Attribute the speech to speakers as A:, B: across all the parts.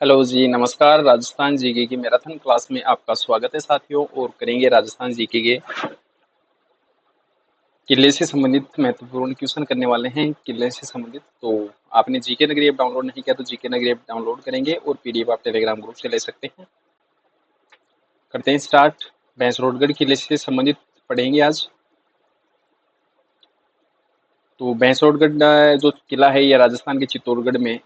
A: Hello जी, नमस्कार। Rajasthan GK की marathon class में आपका स्वागत है साथियों। और करेंगे राजस्थान जीके के किले से संबंधित महत्वपूर्ण क्वेश्चन करने वाले हैं। किले से संबंधित तो आपने जीके नगरी ऐप डाउनलोड नहीं किया तो जीके नगरी ऐप डाउनलोड करेंगे और पीडीएफ आप टेलीग्राम ग्रुप से ले सकते हैं। करते हैं स्टार्ट। भैंसरोडगढ़ किले से संबंधित पढ़ेंगे आज। तो भैंसरोडगढ़ जो किला है ये राजस्थान के चित्तौड़गढ़ में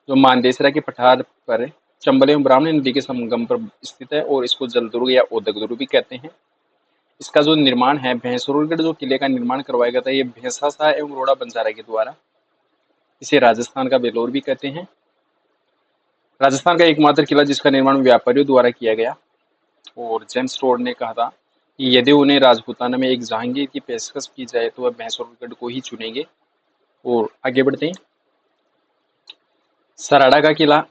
A: जो मानदेसरा के पठार पर चंबल एवं ब्राह्मणी नदी के संगम पर स्थित है और इसको जलदुर्ग या ओदक दुर्ग भी कहते हैं। इसका जो निर्माण है, भैंसरोडगढ़ जो किले का निर्माण करवाया गया था, ये भैंसासा एवं रोड़ा बंजारा के द्वारा। इसे राजस्थान का बेलोर भी कहते हैं। राजस्थान का एकमात्र किला जिसका निर्माण व्यापारियों द्वारा किया गया। और जेम्स टोड ने कहा था कि यदि उन्हें राजपूताना में एक जहांगीर की पेशकश की जाए तो वह भैंसरोडगढ़ को ही चुनेंगे। और आगे बढ़ते हैं। सराड़ा का किला।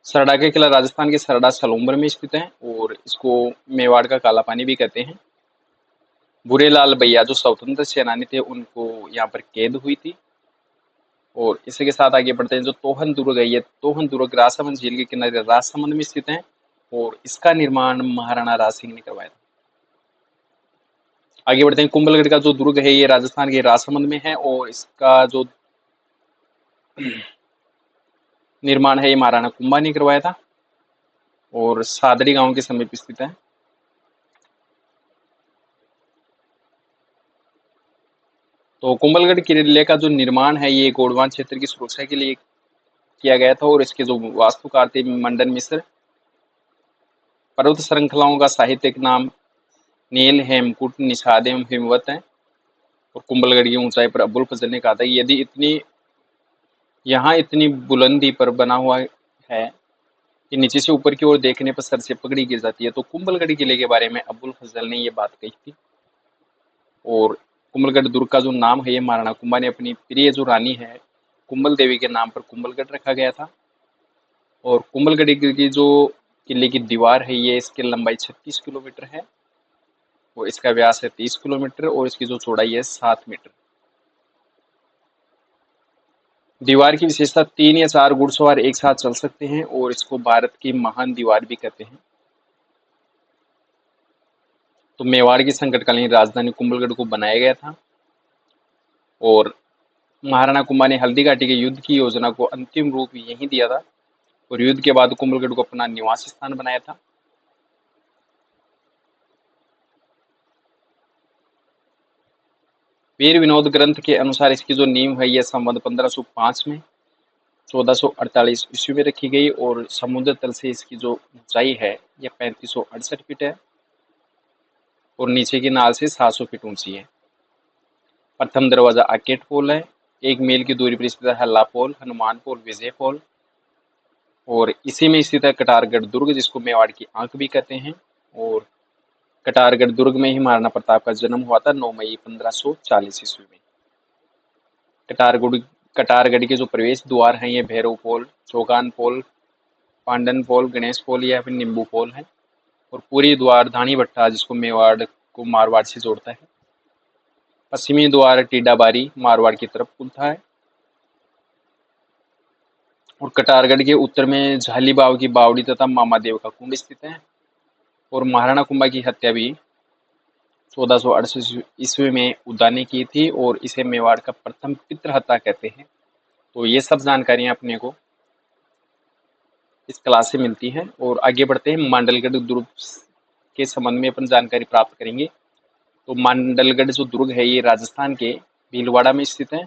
A: सरड़ा का किला राजस्थान के सरड़ा सलूम्बर में स्थित है और इसको मेवाड़ का काला पानी भी कहते हैं। बुरेलाल भैया जो स्वतंत्र सेनानी थे उनको यहाँ पर कैद हुई थी। और इसी के साथ आगे बढ़ते हैं। जो तोहन दुर्ग है, ये तोहन दुर्ग राजसमंद झील के किनारे राजसमंद में स्थित है और इसका निर्माण महाराणा राज सिंह ने करवाया था। आगे बढ़ते हैं। कुंभलगढ़ का जो दुर्ग है ये राजस्थान के राजसमंद में है और इसका जो निर्माण है ये महाराणा कुंभा ने करवाया था और सादड़ी गांव के समीप स्थित है। तो कुंभलगढ़ किले का जो निर्माण है ये गोंडवान क्षेत्र की सुरक्षा के लिए किया गया था और इसके जो वास्तुकार थे मंडन मिश्र। पर्वत श्रृंखलाओं का साहित्यिक नाम नील, हेमकूट, निषाद एवं हिमवत है। और कुंभलगढ़ की ऊंचाई पर अबुल फजल ने कहा था कि यदि यहाँ इतनी बुलंदी पर बना हुआ है कि नीचे से ऊपर की ओर देखने पर सर से पगड़ी गिर जाती है। तो कुंभलगढ़ किले के बारे में अबुल फजल ने ये बात कही थी। और कुंभलगढ़ दुर्ग का जो नाम है ये महाराणा कुंभा ने अपनी प्रिय जो रानी है कुंभल देवी के नाम पर कुंभलगढ़ रखा गया था। और कुंभलगढ़ की जो किले की दीवार है ये इसकी लंबाई 36 किलोमीटर है और इसका व्यास है 30 किलोमीटर और इसकी जो चौड़ाई है 7 मीटर। दीवार की विशेषता 3 या 4 घुड़सवार एक साथ चल सकते हैं और इसको भारत की महान दीवार भी कहते हैं। तो मेवाड़ की संकटकालीन राजधानी कुंभलगढ़ को बनाया गया था और महाराणा कुंभा ने हल्दी घाटी के युद्ध की योजना को अंतिम रूप यहीं दिया था और युद्ध के बाद कुंभलगढ़ को अपना निवास स्थान बनाया था। वीर विनोद ग्रंथ के अनुसार इसकी जो नींव है यह संवत 1505 में 1448 ईस्वी में रखी गई और समुद्र तल से इसकी जो ऊंचाई है यह 3568 फीट है और नीचे की नाल से 700 फीट ऊंची है। प्रथम दरवाजा आकेट पोल है। 1 मील की दूरी पर स्थित है हल्ला पोल, हनुमान पोल, विजय पोल। और इसी में स्थित है कटारगढ़ दुर्ग जिसको मेवाड़ की आंख भी कहते हैं। और कटारगढ़ दुर्ग में ही महाराणा प्रताप का जन्म हुआ था 9 मई 1540 ईस्वी में। कटारगढ़ कटारगढ़ के जो प्रवेश द्वार हैं ये भैरव पोल, चौगान पोल, पांडन पोल, गणेश पोल या फिर नींबू पोल है। और पूरी द्वार धानी भट्टा जिसको मेवाड़ को मारवाड़ से जोड़ता है। पश्चिमी द्वार टीडाबारी मारवाड़ की तरफ खुलता है। और कटारगढ़ के उत्तर में झाली बाव की बावड़ी तथा मामादेव का कुंड स्थित है। और महाराणा कुंभा की हत्या भी 1468 ईस्वी में उदा ने की थी और इसे मेवाड़ का प्रथम पितृहत्या कहते हैं। तो ये सब जानकारियां अपने को इस क्लास से मिलती हैं। और आगे बढ़ते हैं। मांडलगढ़ दुर्ग के संबंध में अपन जानकारी प्राप्त करेंगे। तो मांडलगढ़ जो दुर्ग है ये राजस्थान के भीलवाड़ा में स्थित है।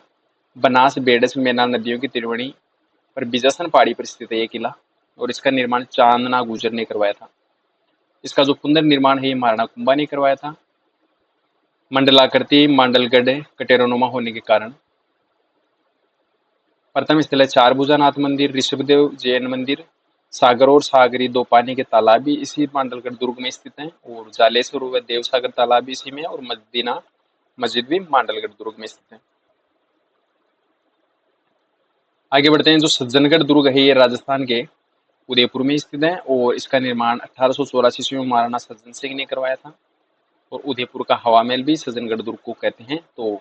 A: बनास, बेडस, मेना नदियों की त्रिवेणी पर बिजासन पहाड़ी पर स्थित है ये किला और इसका निर्माण चांदना गुजर ने करवाया था। इसका जो पुनर्निर्माण है ये महाराणा कुंभा ने करवाया था। मंडलाकृति मांडलगढ़ कटेरोनुमा होने के कारण प्रथम स्थल है चार भुजानाथ मंदिर, ऋषभदेव जैन मंदिर, सागर और सागरी दो पानी के तालाब भी इसी मांडलगढ़ दुर्ग में स्थित हैं और जालेश्वर व देवसागर तालाब भी इसी में और मदीना मस्जिद भी मांडलगढ़ दुर्ग में स्थित है। आगे बढ़ते हैं। जो सज्जनगढ़ दुर्ग है ये राजस्थान के उदयपुर में स्थित है और इसका निर्माण 1884 ईस्वी में महाराणा सज्जन सिंह ने करवाया था। और उदयपुर का हवा महल भी सज्जनगढ़ दुर्ग को कहते हैं। तो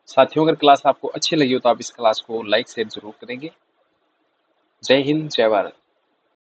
A: साथियों, अगर क्लास आपको अच्छी लगी हो तो आप इस क्लास को लाइक शेयर जरूर करेंगे। जय हिंद, जय भारत।